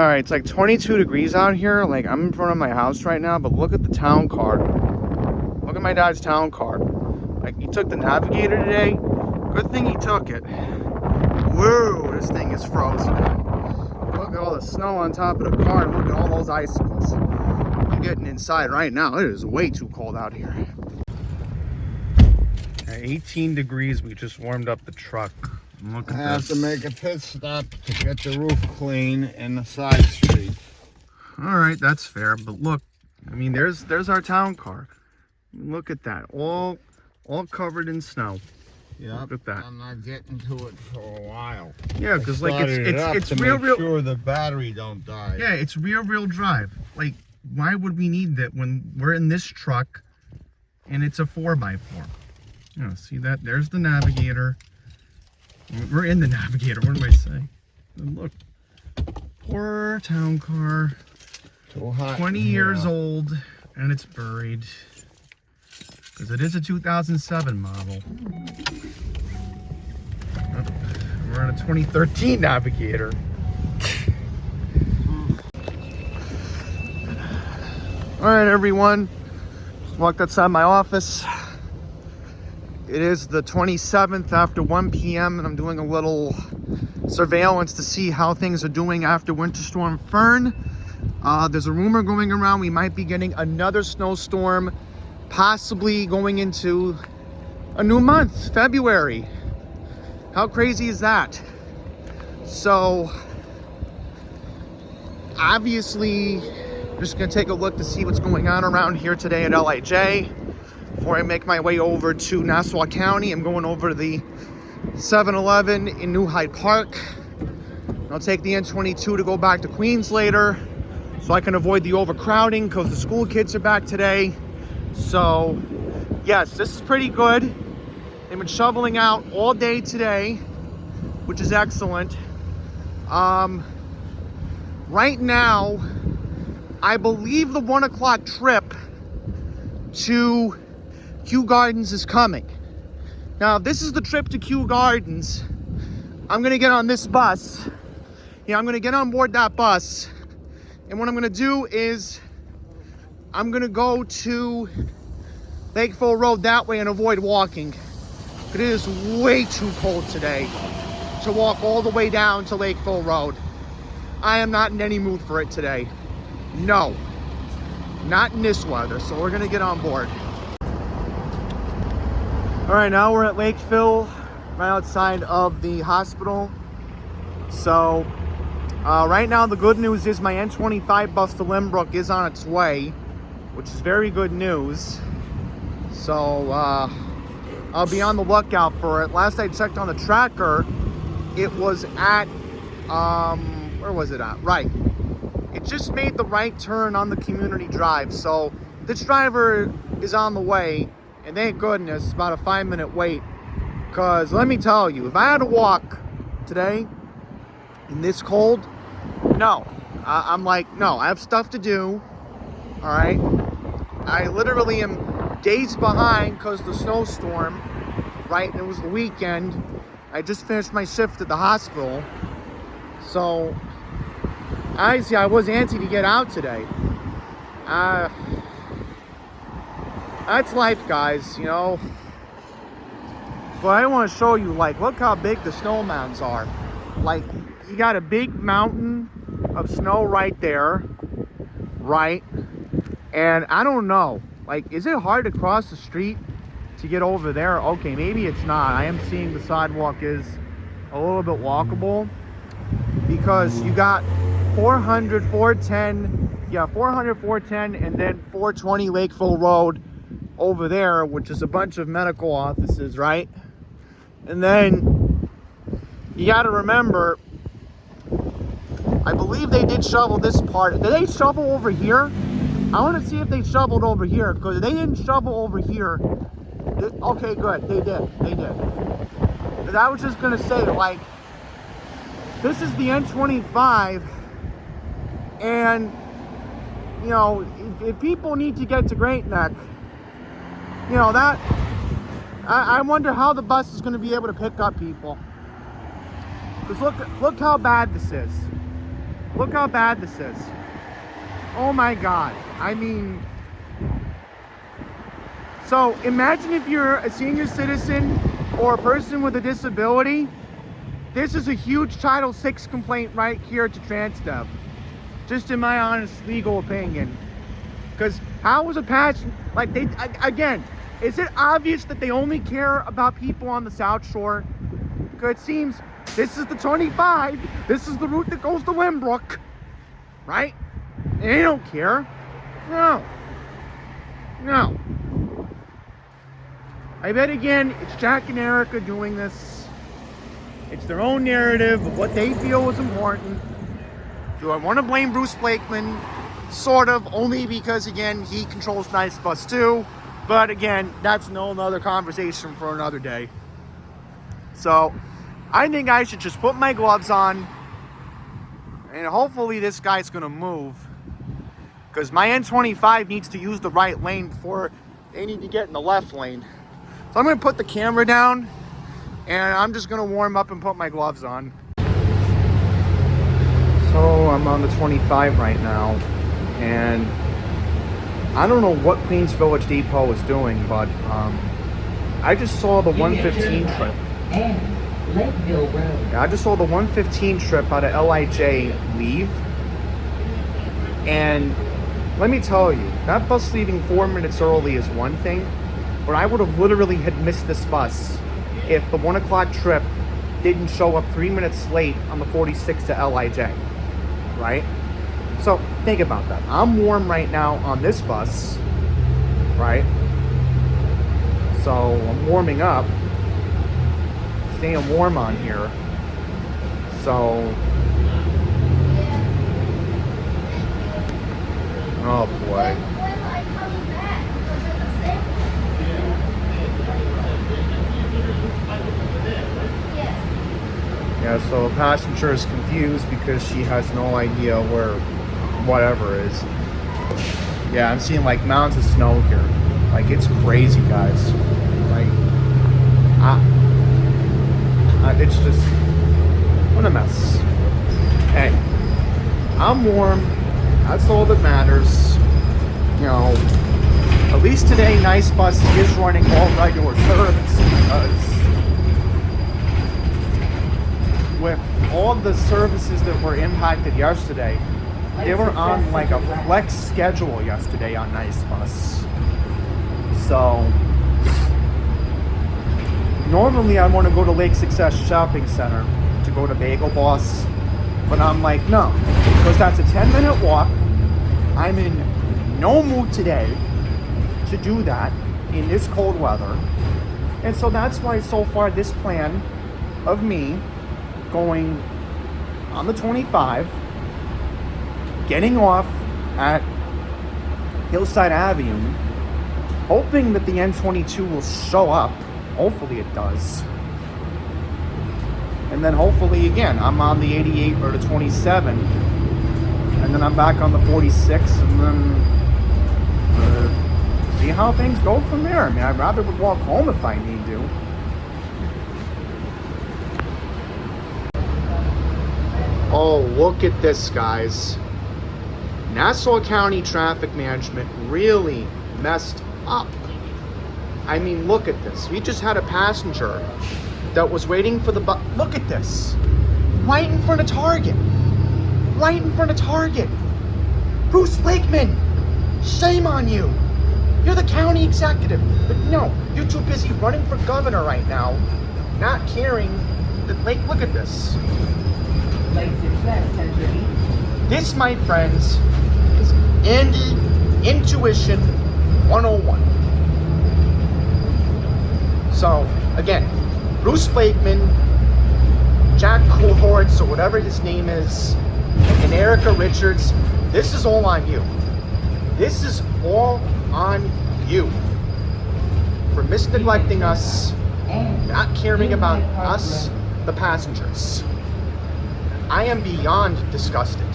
right, it's like 22 degrees out here. Like, I'm in front of my house right now, but look at the town card. Look at my dad's town card. Like, he took the Navigator today. Good thing he took it. Whoa, this thing is frozen. Look at all the snow on top of the car, and look at all those icicles. I'm getting inside right now. It is way too cold out here. At 18 degrees, we just warmed up the truck. Look at I have this. to make a pit stop to get the roof clean in the side street. All right, that's fair. But look, I mean, there's our town car. Look at that, all covered in snow. Yeah, look at that. I'm not getting to it for a while. Yeah, because like it's to real. make sure the battery don't die. Yeah, it's rear-wheel drive. Like, why would we need that when we're in this truck and it's a 4x4? You know, see that? There's the Navigator. We're in the Navigator. What do I say? And look, poor town car. Too hot. 20 years old, and it's buried. Because it is a 2007 model. Oh, we're on a 2013 Navigator. All right, everyone. Just walked outside my office. It is the 27th after 1 p.m. and I'm doing a little surveillance to see how things are doing after Winter Storm Fern. There's a rumor going around we might be getting another snowstorm, possibly going into a new month, February. How crazy is that? So, obviously, just gonna take a look to see what's going on around here today at LIJ. Before I make my way over to Nassau County, I'm going over to the 7-Eleven in New Hyde Park. I'll take the N22 to go back to Queens later, so I can avoid the overcrowding because the school kids are back today. So, yes, this is pretty good. They've been shoveling out all day today, which is excellent. Right now, I believe the 1 o'clock trip to Kew Gardens is coming. Now, if this is the trip to Kew Gardens, I'm gonna get on this bus. Yeah, I'm gonna get on board that bus. And what I'm gonna do is, I'm gonna go to Lakeville Road that way and avoid walking. It is way too cold today to walk all the way down to Lakeville Road. I am not in any mood for it today. No, not in this weather, so we're gonna get on board. All right, now we're at Lakeville, right outside of the hospital. So, right now the good news is my N25 bus to Limbrook is on its way, which is very good news. So, I'll be on the lookout for it. Last I checked on the tracker, it was at, where was it at? Right. It just made the right turn on the community drive. So this driver is on the way, and thank goodness, it's about a 5-minute wait. Because let me tell you, if I had to walk today in this cold, no. I'm like, no, I have stuff to do. All right. I literally am days behind because of the snowstorm, right? And it was the weekend. I just finished my shift at the hospital. So, honestly, I was antsy to get out today. That's life, guys, you know. But I want to show you, like, look how big the snow mounds are. Like, you got a big mountain of snow right there, right? And I don't know, like, is it hard to cross the street to get over there? Okay, maybe it's not. I am seeing the sidewalk is a little bit walkable because you got 400, 410, yeah, 400, 410, and then 420 Lakeville Road over there, which is a bunch of medical offices, right? And then you got to remember, I believe they did shovel this part. Did they shovel over here? I want to see if they shoveled over here, because if they didn't shovel over here, okay, good, they did. But I was just going to say, like, this is the N25, and, you know, if people need to get to Great Neck, you know, that, I wonder how the bus is going to be able to pick up people. Because look how bad this is. Look how bad this is. Oh my God. I mean, so imagine if you're a senior citizen or a person with a disability. This is a huge Title VI complaint right here to TransDev. Just in my honest legal opinion. Because how was a passenger, like again, is it obvious that they only care about people on the South Shore? Because it seems this is the 25, this is the route that goes to Lynbrook, right? And they don't care. No. No. I bet again, it's Jack and Erica doing this. It's their own narrative of what they feel is important. Do I want to blame Bruce Blakeman? Sort of, only because again, he controls Nice Bus too. But again, that's another conversation for another day. So, I think I should just put my gloves on. And hopefully this guy's going to move. Because my N25 needs to use the right lane before they need to get in the left lane. So I'm going to put the camera down. And I'm just going to warm up and put my gloves on. So I'm on the 25 right now. And I don't know what Queens Village Depot is doing, but I just saw the 115 trip. Lakeville Road. Yeah, I just saw the 115 trip out of LIJ leave. And let me tell you, that bus leaving 4 minutes early is one thing, but I would have literally had missed this bus if the 1 o'clock trip didn't show up 3 minutes late on the 46 to LIJ, right? So think about that. I'm warm right now on this bus, right? So I'm warming up, staying warm on here. So, oh boy. Yeah, so a passenger is confused because she has no idea where whatever is. Yeah, I'm seeing like mounds of snow here. Like, it's crazy, guys. Like, it's just, what a mess. Hey, I'm warm. That's all that matters. You know, at least today, Nice Bus is running all regular service because with all the services that were impacted yesterday, they were on like a flex schedule yesterday on Nice Bus. So normally I want to go to Lake Success Shopping Center to go to Bagel Boss, but I'm like, no, because that's a 10-minute walk. I'm in no mood today to do that in this cold weather. And so that's why so far this plan of me going on the 25, getting off at Hillside Avenue, hoping that the N22 will show up. Hopefully it does. And then hopefully again, I'm on the 88 or the 27, and then I'm back on the 46, and then see how things go from there. I mean, I'd rather walk home if I need to. Oh, look at this, guys. Nassau County Traffic Management really messed up. I mean, look at this. We just had a passenger that was waiting for the bus. Look at this. Right in front of Target. Right in front of Target. Bruce Blakeman, shame on you. You're the county executive. But no, you're too busy running for governor right now, not caring that, like, look at this. Lake Success, Century. This, my friends, is Andy Intuition 101. So, again, Bruce Blakeman, Jack Cohorts, or whatever his name is, and Erica Richards, this is all on you. This is all on you for misneglecting us, not caring about us, the passengers. I am beyond disgusted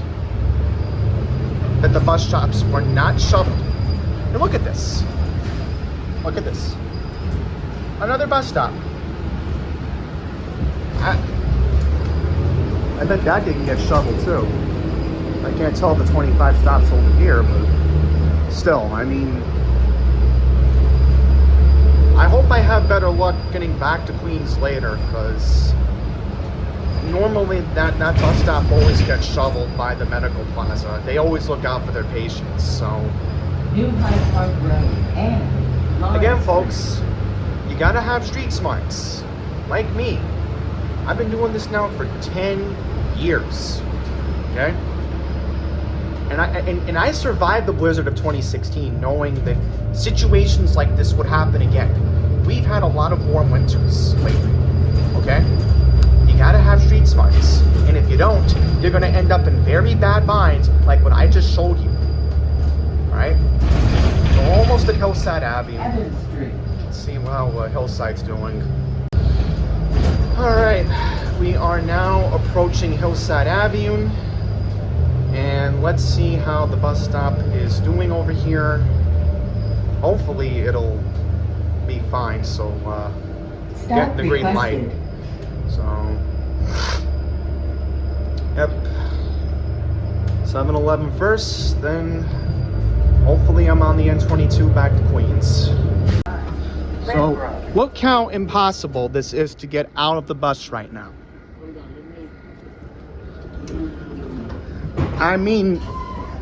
that the bus stops were not shoveled. And look at this. Look at this. Another bus stop. I bet that didn't get shoveled too. I can't tell the 25 stops over here, but still, I mean, I hope I have better luck getting back to Queens later, because normally that bus stop always gets shoveled by the medical plaza. They always look out for their patients, so. New Hyde Park Road and Lawrence Again, Street. folks, you gotta have street smarts, like me. I've been doing this now for 10 years, okay? And I survived the blizzard of 2016 knowing that situations like this would happen again. We've had a lot of warm winters lately, okay? You gotta have street smarts. And if you don't, you're gonna end up in very bad binds like what I just showed you, all right? So we're almost at Hillside Avenue. Evans Street. Let's see how Hillside's doing. All right, we are now approaching Hillside Avenue. And let's see how the bus stop is doing over here. Hopefully it'll be fine, so get the green light. So, yep. 7-Eleven first, then hopefully I'm on the N22 back to Queens. So, look how impossible this is to get out of the bus right now. I mean,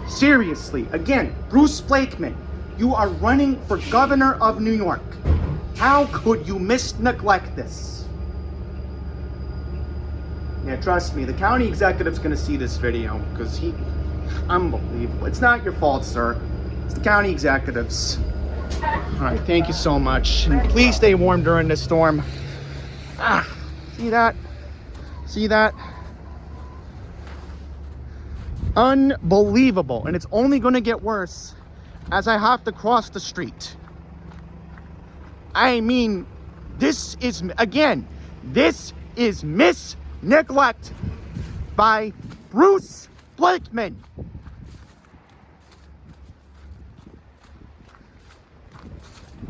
seriously, again, Bruce Blakeman, you are running for governor of New York. How could you neglect this? Yeah, trust me, the county executive's gonna see this video because unbelievable. It's not your fault, sir. It's the county executives. All right, thank you so much. And please stay warm during this storm. See that? See that? Unbelievable. And it's only going to get worse as I have to cross the street. I mean, this is neglect by Bruce Blakeman.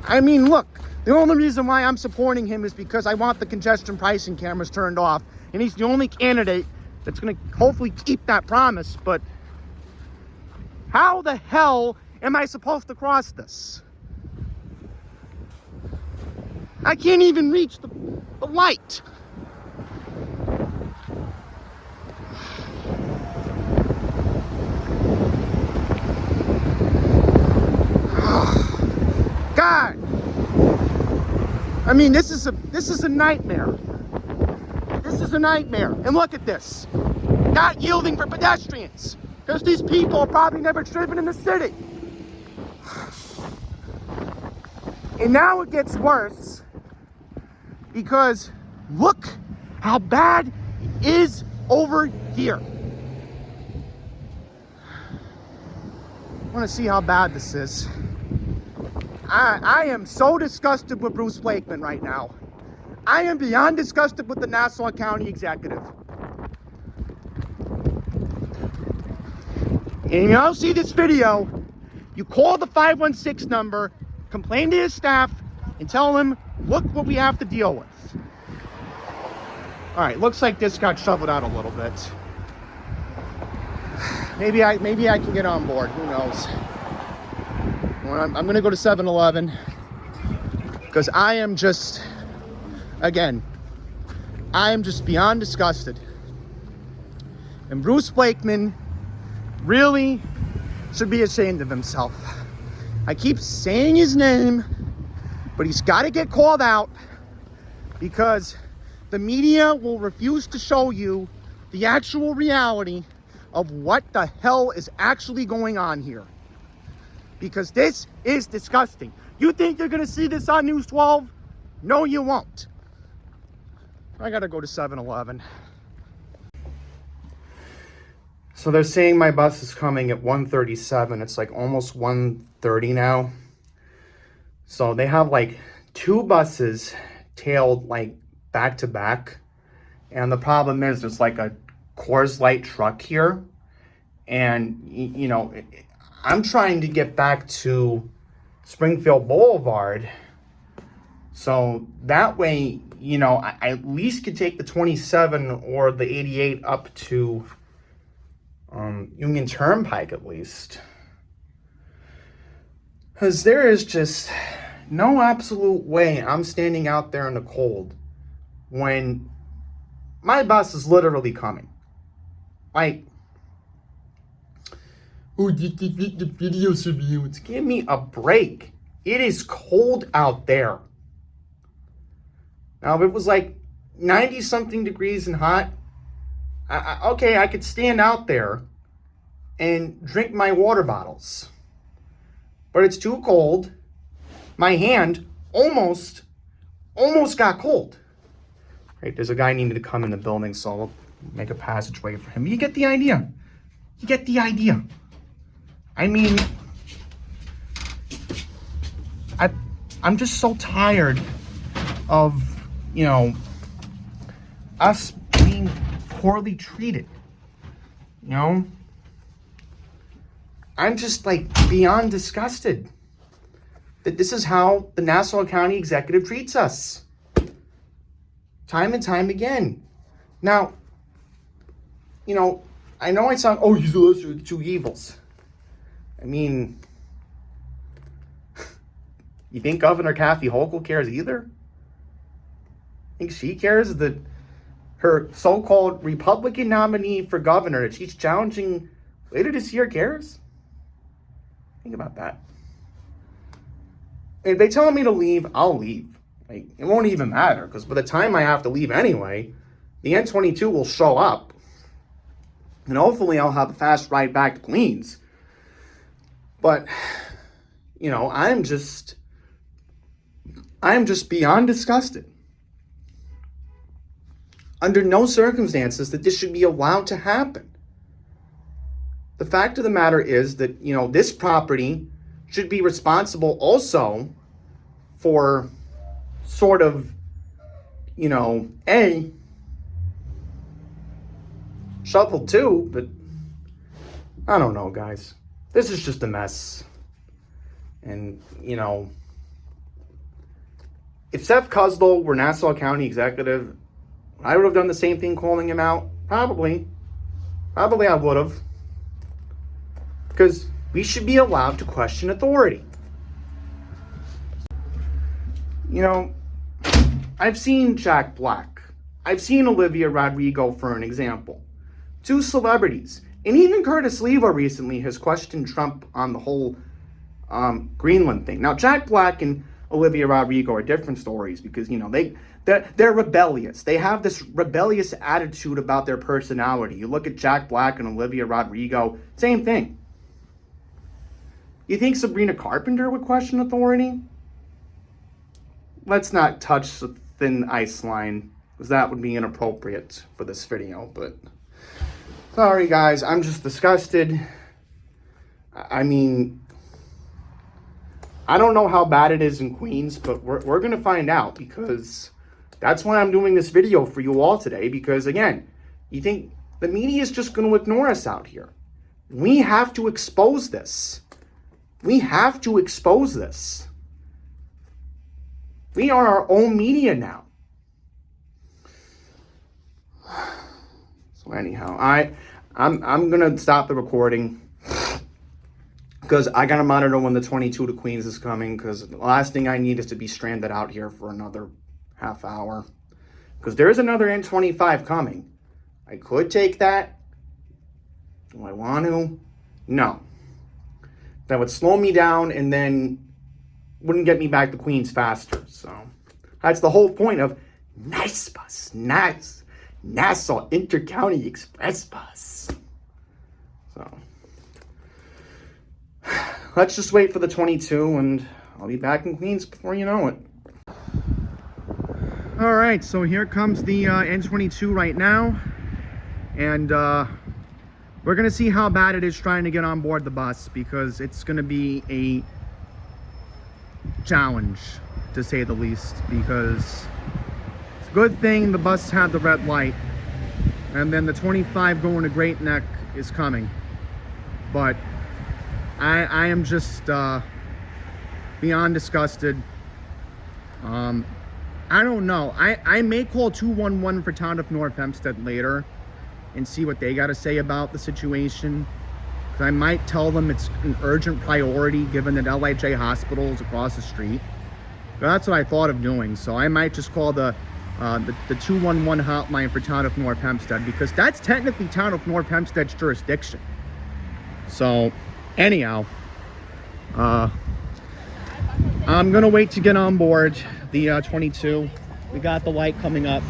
I mean, look, the only reason why I'm supporting him is because I want the congestion pricing cameras turned off, and he's the only candidate that's going to hopefully keep that promise. But how the hell am I supposed to cross this? I can't even reach the light. God, I mean, this is a nightmare. This is a nightmare. And look at this. Not yielding for pedestrians. Because these people are probably never driven in the city. And now it gets worse. Because look how bad it is over here. I want to see how bad this is. I am so disgusted with Bruce Blakeman right now. I am beyond disgusted with the Nassau County Executive. And you don't see this video, you call the 516 number, complain to his staff, and tell him, look what we have to deal with. All right, looks like this got shoveled out a little bit. Maybe I can get on board, who knows. I'm gonna go to 7-Eleven because I am just beyond disgusted. And Bruce Blakeman really should be ashamed of himself. I keep saying his name, but he's got to get called out because the media will refuse to show you the actual reality of what the hell is actually going on here. Because this is disgusting. You think you're gonna see this on News 12? No, you won't. I gotta go to 7-Eleven. So they're saying my bus is coming at 1:37. It's like almost 1:30 now. So they have like two buses tailed like back to back. And the problem is there's like a Coors Light truck here. And, you know, I'm trying to get back to Springfield Boulevard. So that way, you know, I at least could take the 27 or the 88 up to Union Turnpike at least. Because there is just no absolute way I'm standing out there in the cold when my bus is literally coming. Like, oh, just the video surveillance. Give me a break. It is cold out there. Now, if it was like 90 something degrees and hot, okay, I could stand out there and drink my water bottles. But it's too cold. My hand almost got cold. Right, there's a guy needing to come in the building, so I'll make a passageway for him. You get the idea. You get the idea. I mean, I'm just so tired of, you know, us being poorly treated. You know? I'm just like beyond disgusted that this is how the Nassau County executive treats us. Time and time again. Now, you know, I know I sound, oh, he's the lesser of the two evils. I mean, you think Governor Kathy Hochul cares either? Think she cares that her so-called Republican nominee for governor that she's challenging later this year cares? Think about that. If they tell me to leave, I'll leave. Like, it won't even matter, because by the time I have to leave anyway, the N22 will show up. And hopefully I'll have a fast ride back to Queens. But, you know, I'm just beyond disgusted. Under no circumstances that this should be allowed to happen. The fact of the matter is that, you know, this property should be responsible also for sort of, you know, shovel too, but I don't know, guys. This is just a mess. And, you know, if Seth Kuslow were Nassau County executive, I would have done the same thing calling him out. Probably I would have. Because we should be allowed to question authority. You know, I've seen Jack Black. I've seen Olivia Rodrigo, for an example. Two celebrities. And even Curtis Lewa recently has questioned Trump on the whole Greenland thing. Now, Jack Black and Olivia Rodrigo are different stories because, you know, they're rebellious. They have this rebellious attitude about their personality. You look at Jack Black and Olivia Rodrigo, same thing. You think Sabrina Carpenter would question authority? Let's not touch the thin ice line, because that would be inappropriate for this video, but sorry guys, I'm just disgusted. I mean, I don't know how bad it is in Queens, but we're going to find out, because that's why I'm doing this video for you all today, because again, you think the media is just going to ignore us out here. We have to expose this. We have to expose this. We are our own media now. So anyhow, I'm gonna stop the recording because I gotta monitor when the 22 to Queens is coming, because the last thing I need is to be stranded out here for another half hour. Because there is another N25 coming. I could take that. Do I want to? No. That would slow me down and then wouldn't get me back to Queens faster. So that's the whole point of Nice Bus, Nassau Intercounty Express Bus. So let's just wait for the 22 and I'll be back in Queens before you know it. All right, so here comes the N22 right now. And we're going to see how bad it is trying to get on board the bus, because it's going to be a challenge, to say the least, because it's a good thing the bus had the red light, and then the 25 going to Great Neck is coming. But I am just beyond disgusted. I don't know. I may call 211 for Town of North Hempstead later, and see what they got to say about the situation. I might tell them it's an urgent priority given that LIJ hospital is across the street. But that's what I thought of doing. So I might just call the 211 hotline for Town of North Hempstead, because that's technically Town of North Hempstead's jurisdiction. So anyhow, I'm gonna wait to get on board the 22. We got the light coming up,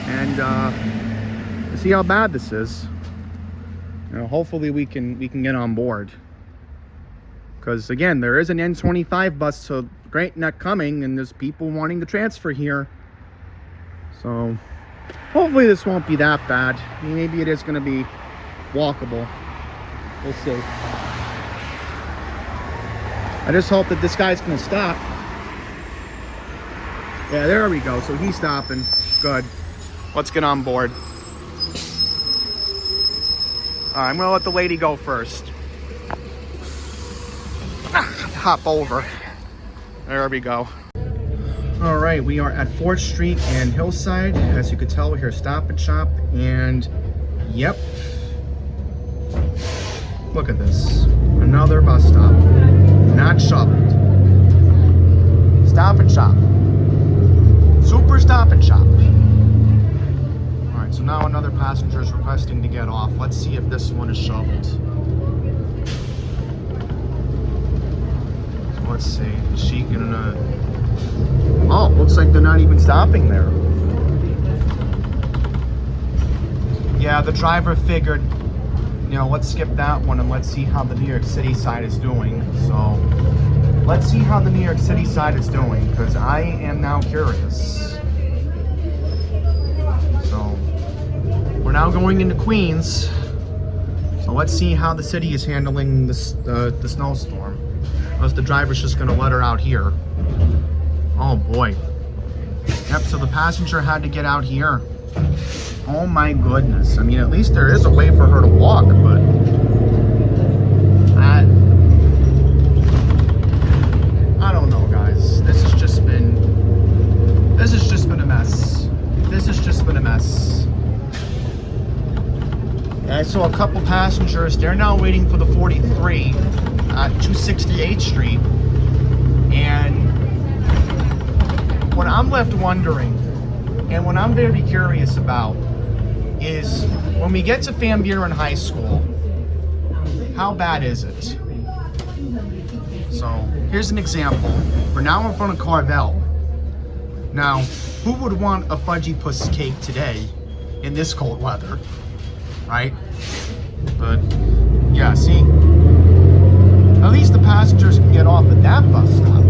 and see how bad this is. You know, hopefully we can get on board, because again, there is an N25 bus to Great Neck coming, and there's people wanting to transfer here. So hopefully this won't be that bad. Maybe it is going to be walkable. We'll see. I just hope that this guy's going to stop. Yeah, there we go. So he's stopping. Good. Let's get on board. All right, I'm going to let the lady go first. Hop over. There we go. All right, we are at 4th Street and Hillside. As you can tell, we're here Stop and Shop, and yep. Look at this. Another bus stop. Not shoveled. Stop and Shop. Super Stop and Shop. All right, so now another passenger is requesting to get off. Let's see if this one is shoveled. So let's see. Is she gonna... Oh, looks like they're not even stopping there. Yeah, the driver figured, you know, let's skip that one and let's see how the New York City side is doing. So let's see how the New York City side is doing, because I am now curious. So we're now going into Queens. So let's see how the city is handling this, the snowstorm. Unless the driver's just going to let her out here. Oh boy. Yep, so the passenger had to get out here. Oh my goodness. I mean, at least there is a way for her to walk, but I don't know, guys. This has just been a mess. This has just been a mess. I saw a couple passengers. They're now waiting for the 43 at 268th Street. And what I'm left wondering, and what I'm very curious about, is when we get to Van Buren High School, how bad is it? So here's an example. We're now in front of Carvel. Now, who would want a fudgy puss cake today in this cold weather, right? But yeah, see, at least the passengers can get off at that bus stop.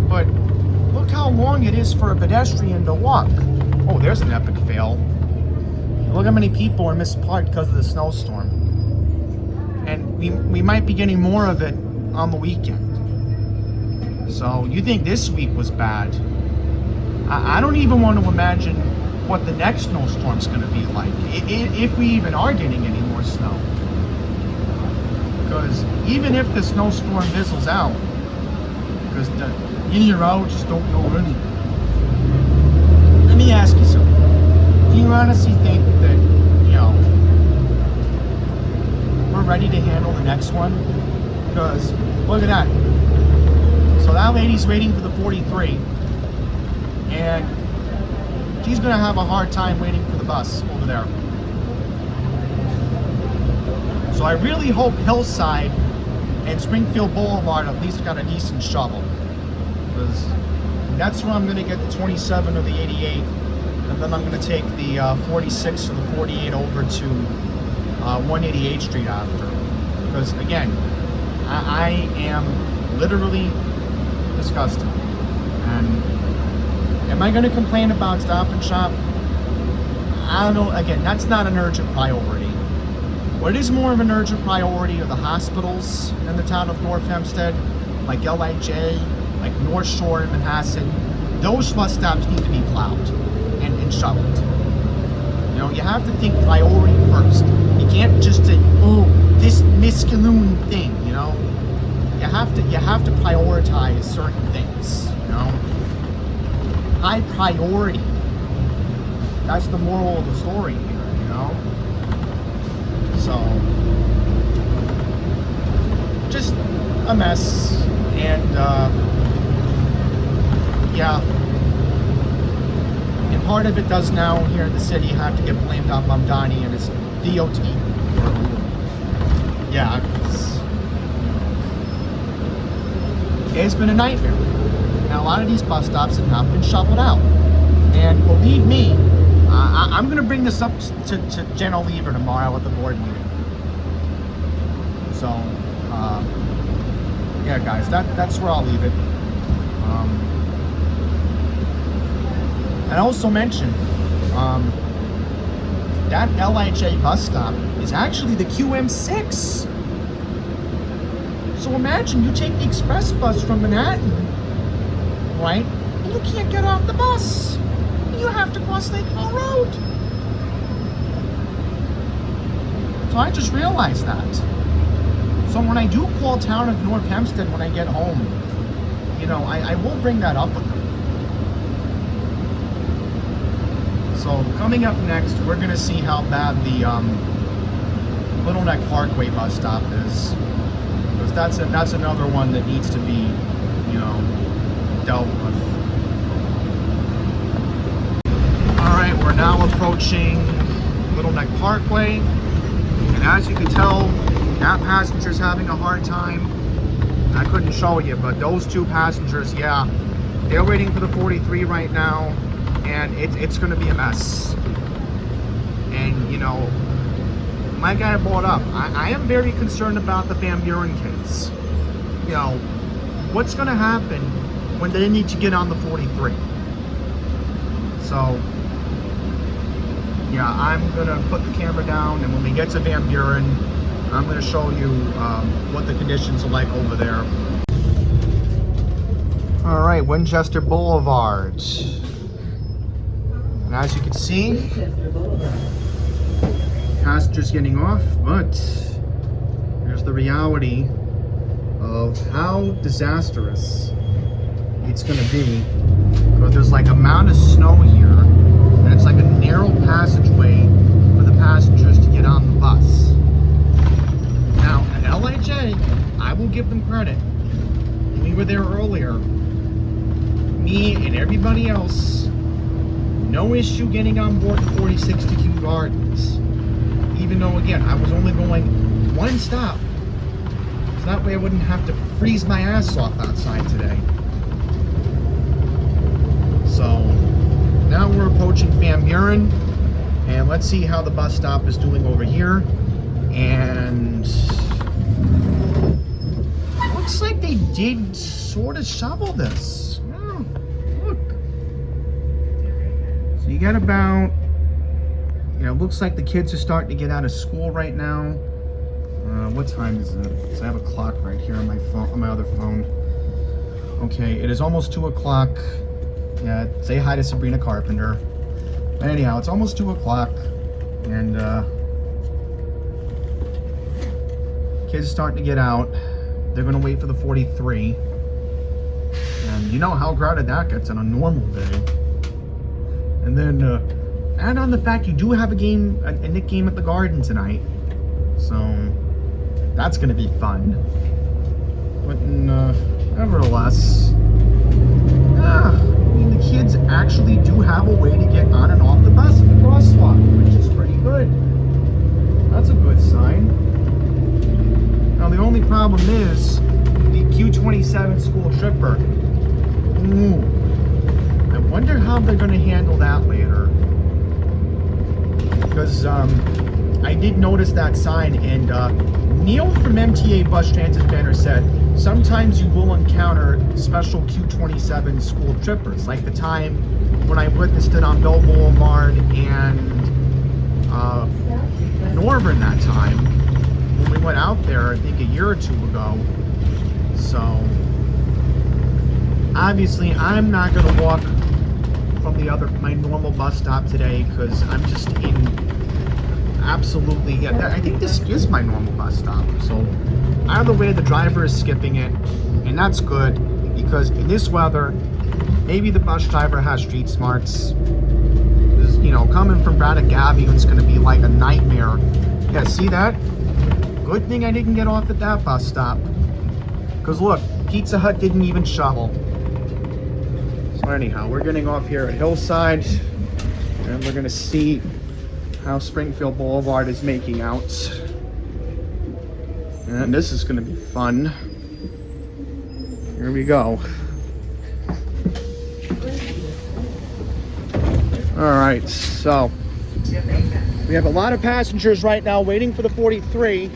But look how long it is for a pedestrian to walk. Oh, there's an epic fail. Look how many people are misparked because of the snowstorm. And we might be getting more of it on the weekend. So you think this week was bad. I don't even want to imagine what the next snowstorm's going to be like. If we even are getting any more snow. Because even if the snowstorm fizzles out, because the in or out just don't know anything. Let me ask you something. Do you honestly think that, you know, we're ready to handle the next one? Because look at that. So that lady's waiting for the 43, and she's gonna have a hard time waiting for the bus over there. So I really hope Hillside and Springfield Boulevard at least got a decent shovel, because that's where I'm gonna get the 27 or the 88, and then I'm gonna take the 46 or the 48 over to 188th Street after. Because again, I am literally disgusted. And am I going to complain about Stop and Shop? I don't know. Again, that's not an urgent priority. What is more of an urgent priority are the hospitals in the town of North Hempstead, like LIJ, like North Shore and Manhasset. Those bus stops need to be plowed and shoveled. You know, you have to think priority first. You can't just say, oh, this miscaloon thing, you know? You have to prioritize certain things, you know? High priority. that's the moral of the story here, you know? So, just a mess. And, yeah. And part of it does now here in the city have to get blamed on Mamdani and his DOT. Yeah, it's been a nightmare. Now, a lot of these bus stops have not been shoveled out. And believe me, I'm going to bring this up to Jen Oliver tomorrow at the board meeting. So, yeah, guys, that's where I'll leave it. And I also mentioned that LIJ bus stop is actually the QM6. So imagine you take the express bus from Manhattan, right? And you can't get off the bus. You have to cross Lakeville Road. So I just realized that. So when I do call town of North Hempstead when I get home, you know, I will bring that up with them. So coming up next, we're gonna see how bad the Little Neck Parkway bus stop is, because that's another one that needs to be, you know, dealt with. All right, we're now approaching Little Neck Parkway, and as you can tell, that passenger's having a hard time. I couldn't show you, but those two passengers, yeah, they're waiting for the 43 right now, and it's going to be a mess. And, you know, like I brought up, I am very concerned about the Van Buren kids. You know, what's going to happen when they need to get on the 43? So, yeah, I'm going to put the camera down, and when we get to Van Buren, I'm going to show you what the conditions are like over there. All right, Winchester Boulevard. And as you can see, passengers getting off, but there's the reality of how disastrous it's going to be. Because there's like a mound of snow here, and it's like a narrow passageway for the passengers to get on the bus. Now, at LIJ, I will give them credit. We were there earlier. Me and everybody else, no issue getting on board the 46 to Kew Gardens. Even though, again, I was only going one stop. So that way I wouldn't have to freeze my ass off outside today. So, now we're approaching Van Buren. And let's see how the bus stop is doing over here. And looks like they did sort of shovel this. Oh, look. So you got about, you know, looks like the kids are starting to get out of school right now. What time is it? So I have a clock right here on my phone, on my other phone. Okay, it is almost 2 o'clock. Yeah, say hi to Sabrina Carpenter. But anyhow, it's almost 2 o'clock, and kids are starting to get out. They're going to wait for the 43. And you know how crowded that gets on a normal day. And then, add on the fact you do have a game, a Nick game at the Garden tonight. So, that's going to be fun. But nevertheless, I mean, the kids actually do have a way to get on and off the bus at the crosswalk, which is pretty good. That's a good sign. Now, the only problem is the Q27 school tripper. Ooh. I wonder how they're going to handle that later. Because I did notice that sign, and Neil from MTA Bus Transit Banner said, sometimes you will encounter special Q27 school trippers, like the time when I witnessed it on Bell Boulevard and Norburn that time, when we went out there, I think a year or two ago. So, obviously, I'm not going to walk from my normal bus stop today, because I'm just in absolutely, yeah, I think this is my normal bus stop. So, either way, the driver is skipping it, and that's good, because in this weather, maybe the bus driver has street smarts. Because, you know, coming from Braddock Avenue, it's gonna be like a nightmare. Yeah, see that? Good thing I didn't get off at that bus stop. Because look, Pizza Hut didn't even shovel. So anyhow, we're getting off here at Hillside, and we're gonna see how Springfield Boulevard is making out. And this is gonna be fun. Here we go. All right, so we have a lot of passengers right now waiting for the 43.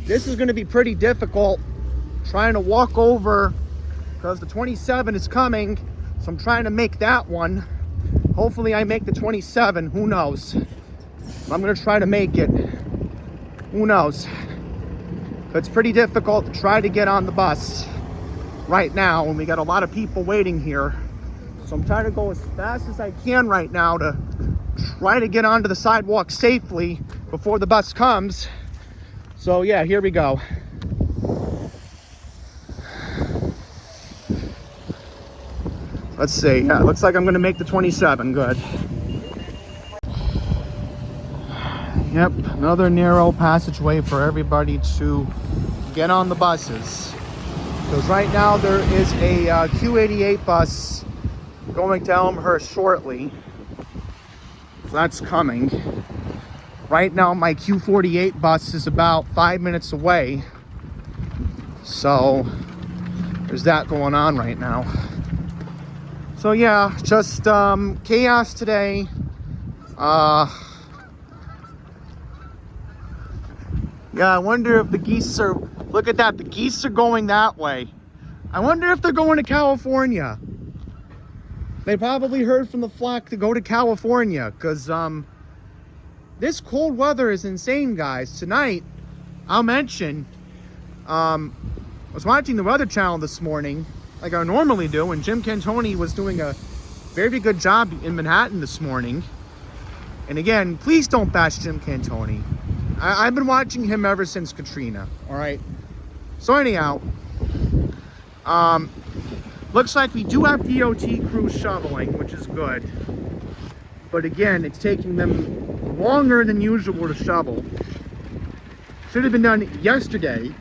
This is gonna be pretty difficult trying to walk over because the 27 is coming. So I'm trying to make that one. Hopefully I make the 27, who knows? I'm gonna try to make it. Who knows? It's pretty difficult to try to get on the bus right now, and we got a lot of people waiting here. So I'm trying to go as fast as I can right now to try to get onto the sidewalk safely before the bus comes. So yeah, here we go. Let's see. Yeah, it looks like I'm gonna make the 27. Good. Yep, another narrow passageway for everybody to get on the buses. Because right now there is a Q88 bus going to Elmhurst shortly. So that's coming. Right now my Q48 bus is about 5 minutes away. So there's that going on right now. So yeah, just chaos today. Yeah, I wonder if the geese are, look at that, the geese are going that way. I wonder if they're going to California. They probably heard from the flock to go to California, because this cold weather is insane, guys. Tonight, I'll mention, I was watching the Weather Channel this morning, like I normally do, and Jim Cantoni was doing a very good job in Manhattan this morning. And again, please don't bash Jim Cantoni. I've been watching him ever since Katrina, all right? So anyhow, looks like we do have DOT crews shoveling, which is good. But again, it's taking them longer than usual to shovel. Should have been done yesterday,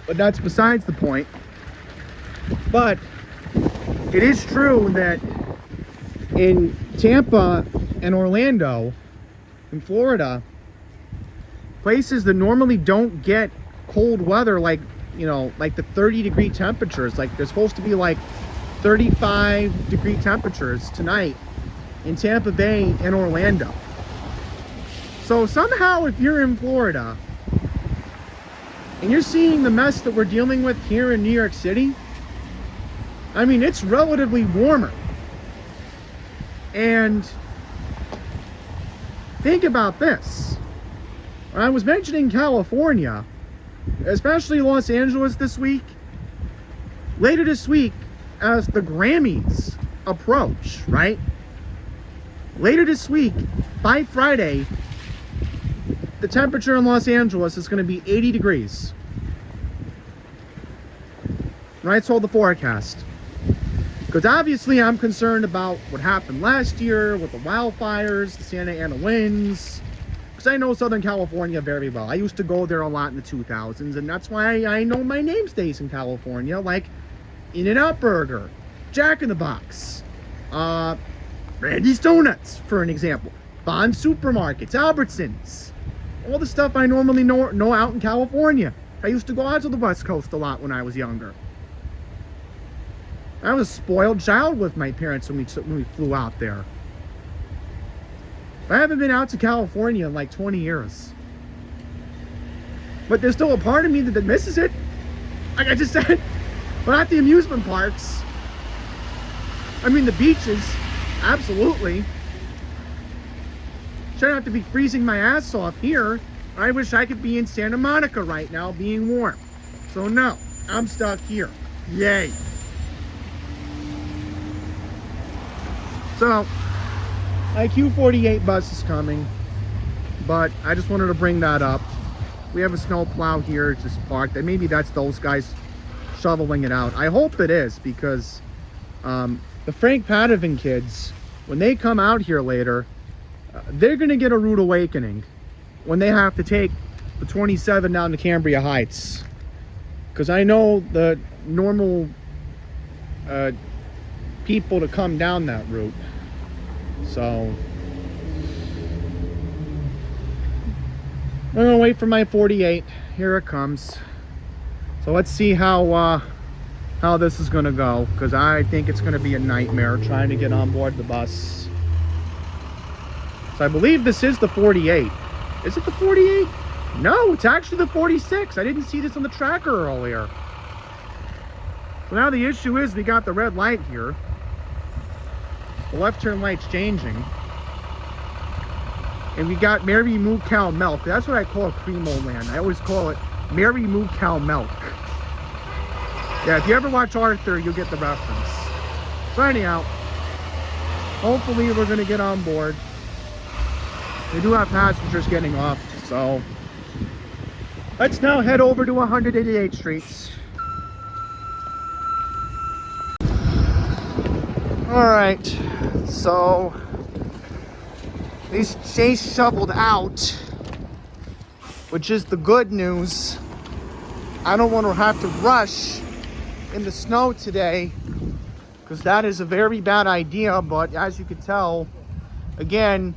but that's besides the point. But it is true that in Tampa and Orlando, in Florida, places that normally don't get cold weather, like, you know, like the 30-degree temperatures, like they're supposed to be like 35-degree temperatures tonight in Tampa Bay and Orlando. So somehow, if you're in Florida and you're seeing the mess that we're dealing with here in New York City, I mean, it's relatively warmer. And think about this. When I was mentioning California, especially Los Angeles this week, later this week, as the Grammys approach, right? Later this week, by Friday, the temperature in Los Angeles is going to be 80 degrees. Right, so the forecast. Because obviously I'm concerned about what happened last year with the wildfires, the Santa Ana winds. Because I know Southern California very well. I used to go there a lot in the 2000s, and that's why I know my namestays in California, like In-N-Out Burger, Jack in the Box, Randy's Donuts, for an example, Bond Supermarkets, Albertsons, all the stuff I normally know out in California. I used to go out to the West Coast a lot when I was younger. I was a spoiled child with my parents when we flew out there. I haven't been out to California in like 20 years. But there's still a part of me that misses it. Like I just said, but at the amusement parks, I mean the beaches, absolutely. Shouldn't have to be freezing my ass off here. I wish I could be in Santa Monica right now being warm. So no, I'm stuck here. Yay. So, my Q48 bus is coming, but I just wanted to bring that up. We have a snow plow here just parked, and maybe that's those guys shoveling it out. I hope it is, because the Frank Padovan kids, when they come out here later, they're going to get a rude awakening when they have to take the 27 down to Cambria Heights. Because I know the normal people to come down that route. So I'm going to wait for my 48. Here it comes. So let's see how this is going to go. Because I think it's going to be a nightmare trying to get on board the bus. So I believe this is the 48. Is it the 48? No, it's actually the 46. I didn't see this on the tracker earlier. So now the issue is we got the red light here. The left turn light's changing. And we got Mary Moo Cow Milk. That's what I call Primo Land. I always call it Mary Moo Cow Milk. Yeah, if you ever watch Arthur, you'll get the reference. So anyhow, hopefully we're going to get on board. We do have passengers getting off, so let's now head over to 188th Street. Alright, so these Chase shoveled out, which is the good news. I don't want to have to rush in the snow today, because that is a very bad idea. But as you can tell, again,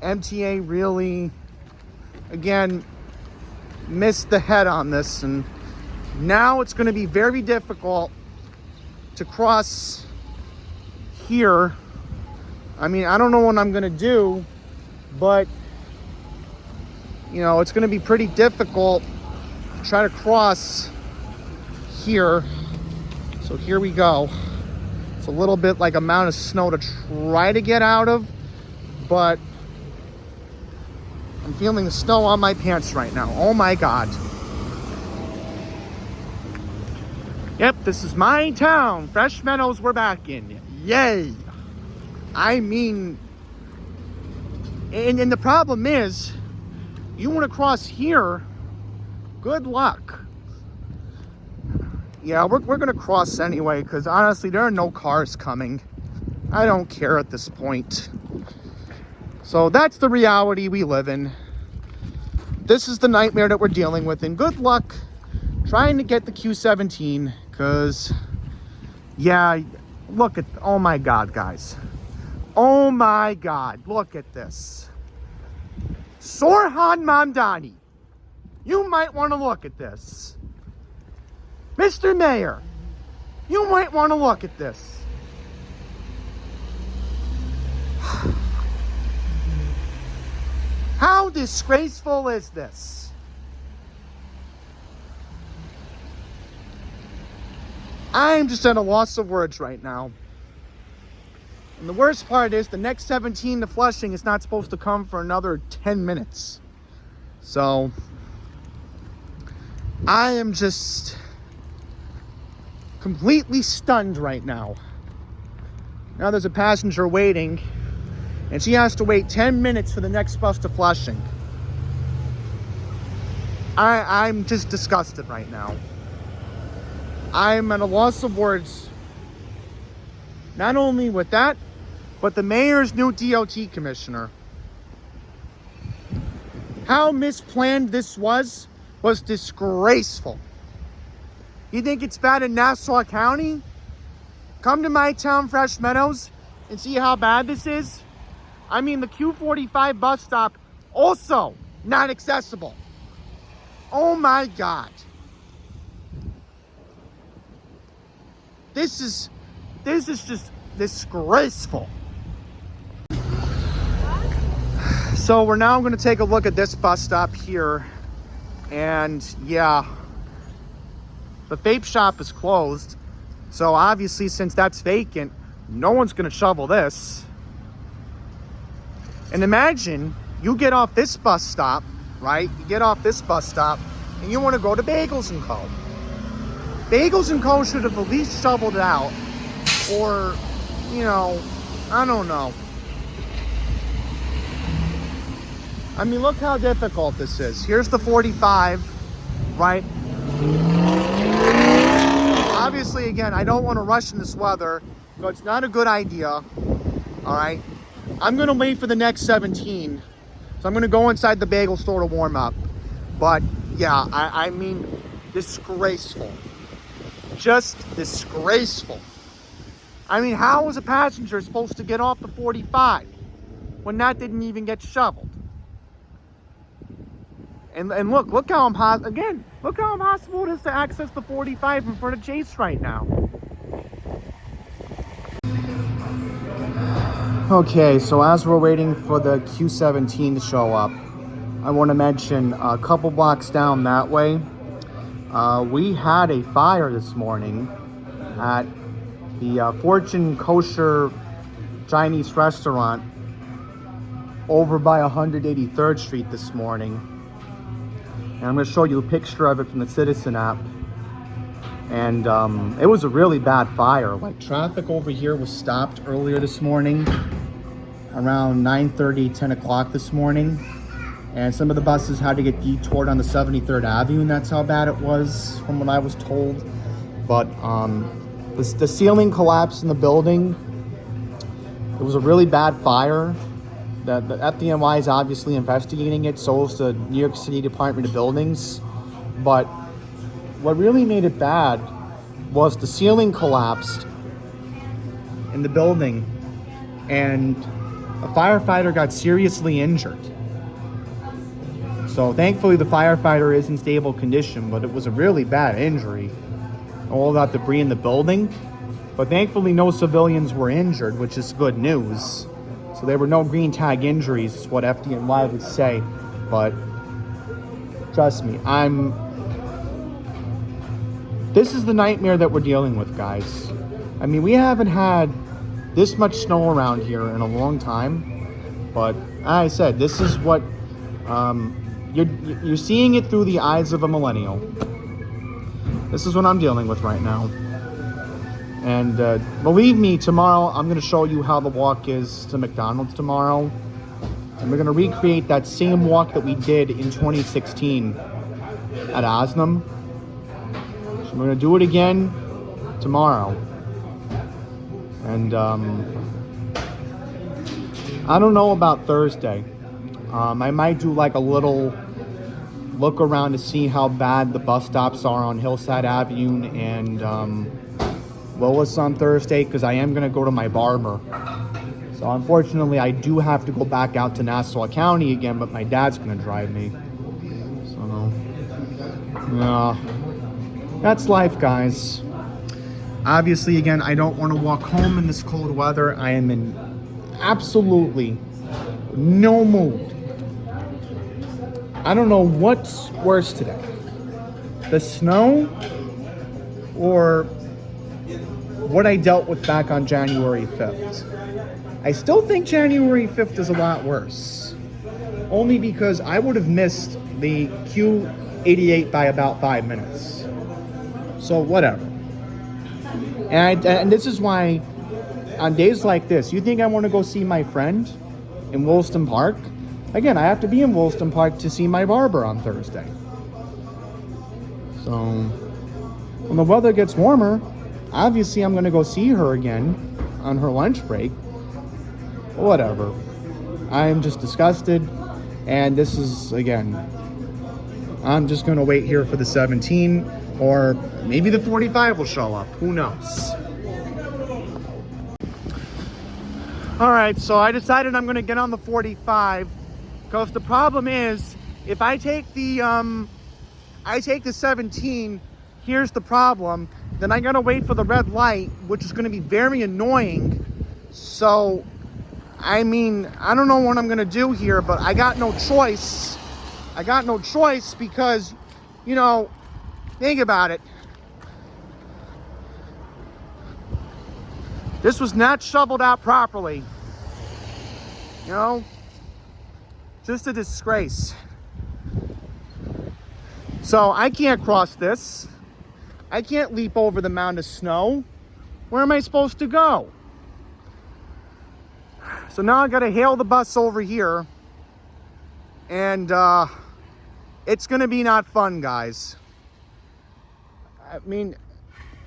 MTA really, again, missed the head on this, and now it's going to be very difficult to cross here. I mean, I don't know what I'm going to do, but you know, it's going to be pretty difficult to try to cross here. So here we go. It's a little bit like amount of snow to try to get out of, but I'm feeling the snow on my pants right now. Oh my God. Yep, this is my town. Fresh Meadows, we're back in. Yay. I mean, and the problem is, you want to cross here, good luck. Yeah, we're going to cross anyway, because honestly, there are no cars coming. I don't care at this point. So that's the reality we live in. This is the nightmare that we're dealing with, and good luck trying to get the Q17, because, yeah, look at, oh my God, guys. Oh my God, look at this. Sorhan Mamdani, you might want to look at this. Mr. Mayor, you might want to look at this. How disgraceful is this? I'm just at a loss of words right now. And the worst part is the next 17 to Flushing is not supposed to come for another 10 minutes. So I am just completely stunned right now. Now there's a passenger waiting, and she has to wait 10 minutes for the next bus to Flushing. I'm just disgusted right now. I'm at a loss of words. Not only with that, but the mayor's new DOT commissioner. How misplanned this was disgraceful. You think it's bad in Nassau County? Come to my town, Fresh Meadows, and see how bad this is. I mean, the Q45 bus stop also not accessible. Oh my God. This is just disgraceful. So we're now going to take a look at this bus stop here. And yeah, the vape shop is closed. So obviously, since that's vacant, no one's going to shovel this. And imagine you get off this bus stop, right? You get off this bus stop and you want to go to Bagels & Co. Bagels & Co. should have at least shoveled it out. Or, you know, I don't know. I mean, look how difficult this is. Here's the 45, right? Obviously, again, I don't want to rush in this weather. So it's not a good idea. All right. I'm going to wait for the next 17. So I'm going to go inside the bagel store to warm up. But yeah, I mean, disgraceful. Just disgraceful. I mean, how is a passenger supposed to get off the 45 when that didn't even get shoveled? And look how look how impossible it is to access the 45 in front of Chase right now. Okay, so as we're waiting for the Q17 to show up, I want to mention a couple blocks down that way, we had a fire this morning at the Fortune Kosher Chinese restaurant over by 183rd Street this morning. And I'm going to show you a picture of it from the Citizen app. And it was a really bad fire. Like, traffic over here was stopped earlier this morning, around 9:30, 10 o'clock this morning. And some of the buses had to get detoured on the 73rd Avenue, and that's how bad it was, from what I was told. But the ceiling collapsed in the building. It was a really bad fire. The FDNY is obviously investigating it, so is the New York City Department of Buildings. But what really made it bad was the ceiling collapsed in the building, and a firefighter got seriously injured. So thankfully the firefighter is in stable condition, but it was a really bad injury. All that debris in the building. But thankfully no civilians were injured, which is good news. So there were no green tag injuries, is what FDNY would say. But trust me, this is the nightmare that we're dealing with, guys. I mean, we haven't had this much snow around here in a long time. But as I said, this is what you're seeing it through the eyes of a millennial. This is what I'm dealing with right now. And believe me, tomorrow I'm going to show you how the walk is to McDonald's tomorrow. And we're going to recreate that same walk that we did in 2016 at Osnum. So we're going to do it again tomorrow. And I don't know about Thursday. I might do like a little look around to see how bad the bus stops are on Hillside Avenue and Willis on Thursday, because I am going to go to my barber. So unfortunately, I do have to go back out to Nassau County again, but my dad's going to drive me. So, yeah, that's life, guys. Obviously, again, I don't want to walk home in this cold weather. I am in absolutely no mood. I don't know what's worse today, the snow or what I dealt with back on January 5th. I still think January 5th is a lot worse, only because I would have missed the Q88 by about 5 minutes. So whatever. And this is why on days like this, you think I want to go see my friend in Woolston Park? Again, I have to be in Woolston Park to see my barber on Thursday. So when the weather gets warmer, obviously I'm going to go see her again on her lunch break. Whatever. I am just disgusted. And this is, again, I'm just going to wait here for the 17, or maybe the 45 will show up. Who knows? All right, so I decided I'm going to get on the 45, because the problem is, if I take the 17, here's the problem. Then I got to wait for the red light, which is going to be very annoying. So, I mean, I don't know what I'm going to do here, but I got no choice. I got no choice because, you know, think about it. This was not shoveled out properly. You know? Just a disgrace. So I can't cross this. I can't leap over the mound of snow. Where am I supposed to go? So now I gotta hail the bus over here. And it's gonna be not fun, guys. I mean,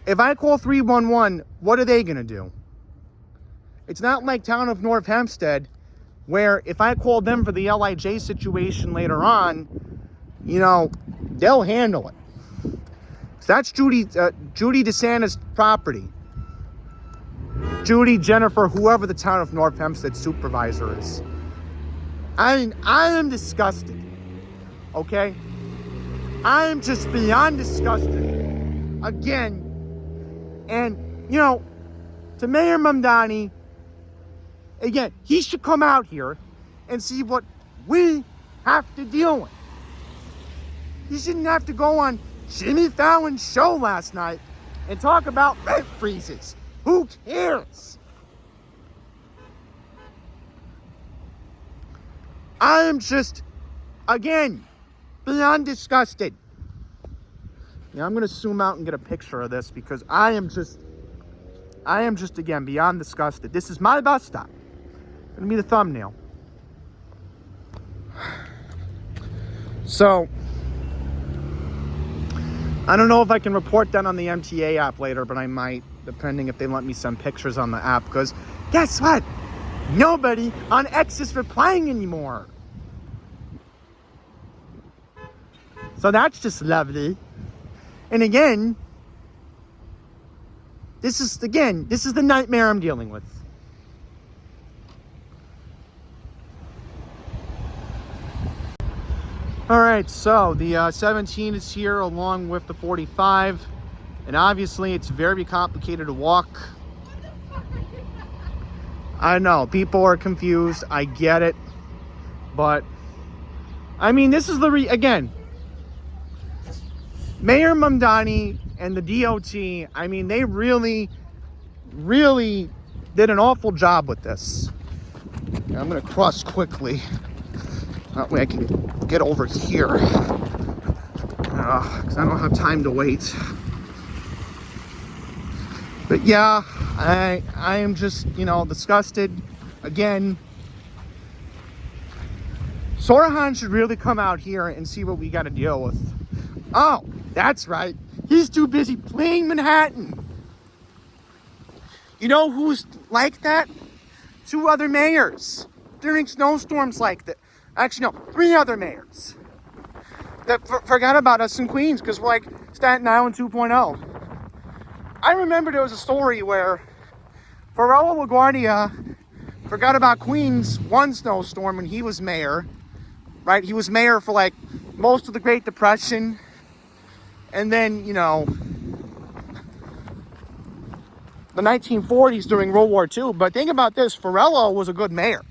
if I call 311, what are they gonna do? It's not like town of North Hempstead, where if I call them for the LIJ situation later on, you know, they'll handle it. So that's Judy DeSantis' property. Judy, Jennifer, whoever the town of North Hempstead supervisor is. I mean, I am disgusted. Okay? I am just beyond disgusted. Again. And, you know, to Mayor Mamdani, again, he should come out here and see what we have to deal with. He shouldn't have to go on Jimmy Fallon's show last night and talk about rent freezes. Who cares? I am just, again, beyond disgusted. Yeah, I'm going to zoom out and get a picture of this because I am just, again, beyond disgusted. This is my bus stop. Going to be the thumbnail. So, I don't know if I can report that on the MTA app later, but I might, depending if they let me send pictures on the app. Because guess what? Nobody on X is replying anymore. So that's just lovely. And again, this is the nightmare I'm dealing with. All right, so the 17 is here along with the 45. And obviously it's very complicated to walk. I know, people are confused. I get it. But, I mean, this is again, Mayor Mamdani and the DOT, I mean, they really, really did an awful job with this. I'm going to cross quickly. That way I can get over here. Because I don't have time to wait. But yeah, I am just, you know, disgusted. Again, Sorahan should really come out here and see what we got to deal with. Oh, that's right. He's too busy playing Manhattan. You know who's like that? 2 other mayors during snowstorms like that. Actually, no, 3 other mayors that forgot about us in Queens because we're like Staten Island 2.0. I remember there was a story where Farrell LaGuardia forgot about Queens one snowstorm when he was mayor, right? He was mayor for like most of the Great Depression. And then, you know, the 1940s during World War II. But think about this, Farrell was a good mayor.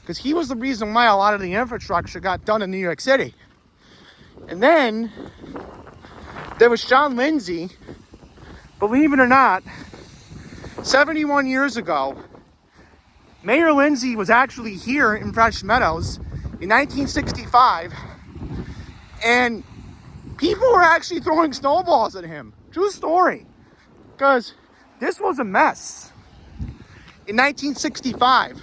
Because he was the reason why a lot of the infrastructure got done in New York City. And then there was John Lindsay. Believe it or not, 71 years ago, Mayor Lindsay was actually here in Fresh Meadows in 1965. And people were actually throwing snowballs at him. True story. Because this was a mess. In 1965,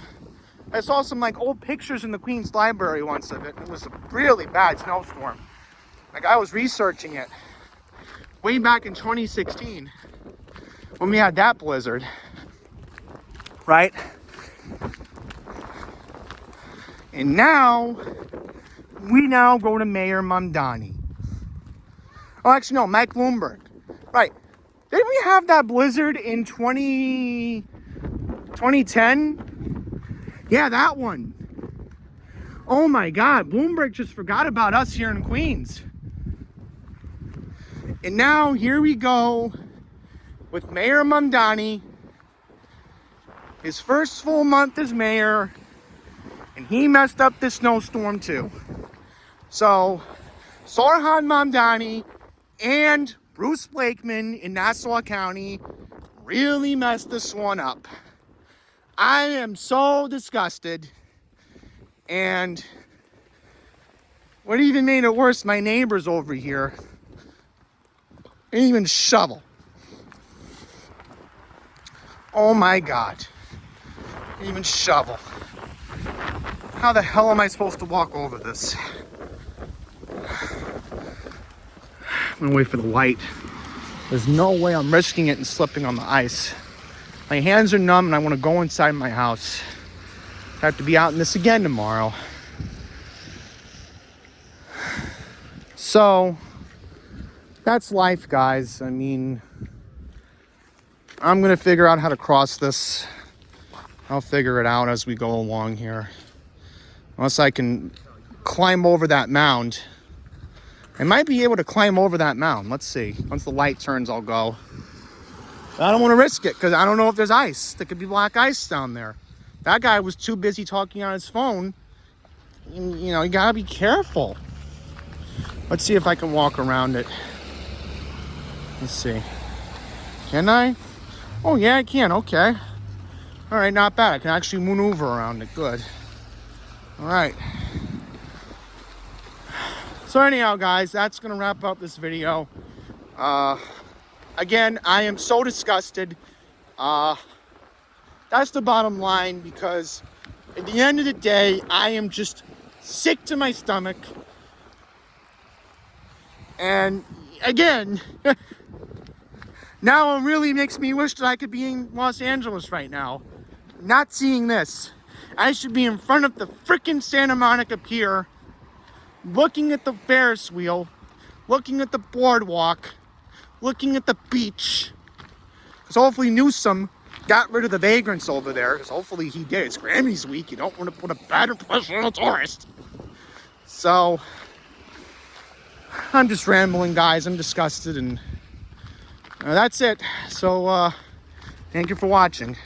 I saw some like old pictures in the Queen's Library once of it. It was a really bad snowstorm. Like I was researching it way back in 2016 when we had that blizzard. Right? And now, we go to Mayor Mamdani. Oh, actually, no, Mike Bloomberg. Right. Didn't we have that blizzard in 2010? Yeah, that one. Oh my God, Bloomberg just forgot about us here in Queens. And now, here we go with Mayor Mamdani. His first full month as mayor. And he messed up this snowstorm too. So, Sorahan Mamdani and Bruce Blakeman in Nassau County really messed this one up. I am so disgusted. And what even made it worse, my neighbors over here didn't even shovel. Oh my God. Didn't even shovel. How the hell am I supposed to walk over this? I'm gonna wait for the light. There's no way I'm risking it and slipping on the ice. My hands are numb and I want to go inside my house. I have to be out in this again tomorrow. So, that's life, guys. I mean, I'm going to figure out how to cross this. I'll figure it out as we go along here. Unless I can climb over that mound. I might be able to climb over that mound. Let's see. Once the light turns, I'll go. I don't want to risk it because I don't know if there's ice. There could be black ice down there. That guy was too busy talking on his phone. You know, you gotta be careful. Let's see if I can walk around it. Let's see. Can I? Oh, yeah, I can. Okay. All right, not bad. I can actually maneuver around it. Good. All right. So anyhow, guys, that's going to wrap up this video. Again, I am so disgusted. That's the bottom line, because at the end of the day, I am just sick to my stomach. And again, now it really makes me wish that I could be in Los Angeles right now. Not seeing this. I should be in front of the frickin' Santa Monica Pier, looking at the Ferris wheel, looking at the boardwalk, looking at the beach. Because hopefully Newsom got rid of the vagrants over there. Because hopefully he did. It's Grammys week. You don't want to put a bad impression on a tourist. So, I'm just rambling, guys. I'm disgusted. And that's it. So, thank you for watching.